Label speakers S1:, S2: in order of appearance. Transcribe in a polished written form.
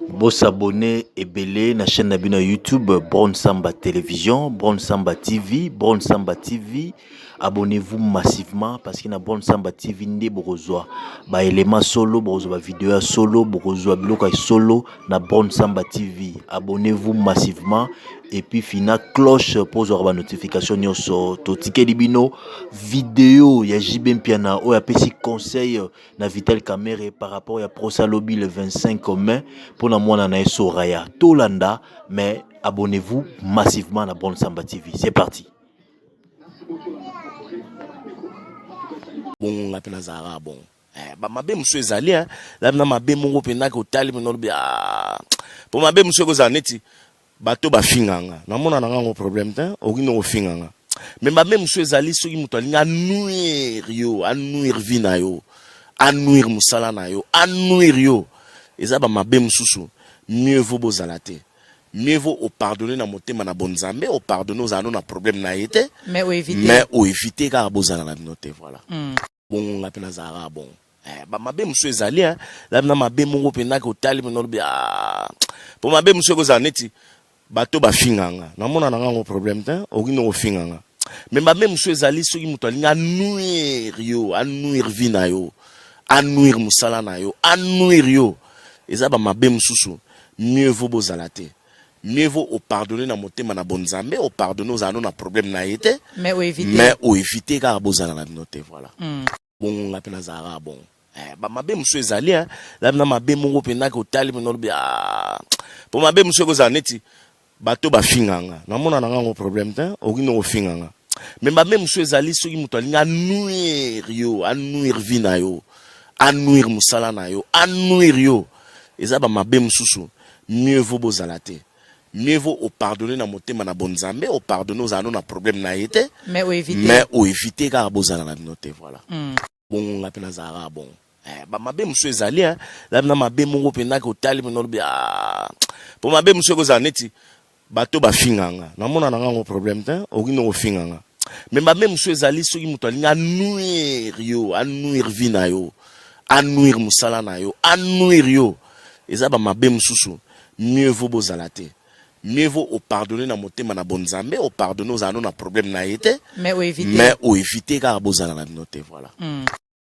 S1: Vous s'abonner et belé na chaîne na YouTube Brown Samba Télévision, Brown Samba TV, Brown Samba TV. Abonnez-vous massivement parce qu'il y a Brown Samba TV ndé borozwa ba élément solo, borozwa ba vidéo solo, borozwa bloka solo na Brown Samba TV. Abonnez-vous massivement et puis fina cloche pour avoir la notification nyonso to tikeli bino vidéo ya JB Mpiana o ya pesi conseil na Vital Kamerhe par rapport à Prosa Lobby le 25 mai pour na mwana na Soraya Tolanda. Mais abonnez-vous massivement à Brown Samba TV. C'est parti.
S2: Bon la pena zara bon ba mabe monsieur ezali la na mabe mongo pena ko tali pena lobi pour mabe monsieur ko zaneti bato ba finganga na mona na ngo problème ta okino ko finganga mais mabe monsieur ezali soki muto alinga anuir vina yo anuir musala na yo anuir yo eza ba mabe mususu mieux vaut bozalate. Mieux vaut au pardonner na motema na bonzambe, au pardonner aux anos na problème na été, mais au éviter car bozala na note voilà. Bon la pena zara bon. Ba mabe monsieur ezali la na mabe mongo pena ko tali pena lobi pour mabe monsieur ko zaneti bato ba finganga na mona na ngo problème ta okino ko finganga mais mabe monsieur ezali soki muto alinga anuir vina yo anuir musala na yo anuir yo eza ba mabe mususu mieux vaut bozalate. Mieux vaut au pardonner na motema na bonzambe, au pardonner aux anos na problème na été, mais au éviter car bozala na note voilà. Bon la pena zara bon. Ba mabe monsieur ezali la na mabe mongo pena ko tali pena lobi pour mabe monsieur ko zaneti bato ba finganga na mona na ngo problème ta okino ko finganga mais mabe monsieur ezali soki muto alinga anuir vina yo anuir musala na yo anuir yo eza ba mabe mususu mieux vaut bozalate. Mieux vaut au pardonner na motema na bonzambe, au pardonner aux anos na problème na été, mais au éviter car bozala na note voilà. Bon la pena zara bon. Ba mabe monsieur ezali la na mabe mongo pena ko tali pena lobi pour mabe monsieur ko zaneti bato ba finganga na mona na ngo problème ta okino ko finganga mais mabe monsieur ezali soki muto alinga anuir vina yo anuir musala na yo anuir yo eza ba mabe mususu mieux vaut bozalate. Mieux vaut au pardonner na motema na bonzambe, au pardonner aux anos na problème na été, mais au éviter car bozala na note voilà.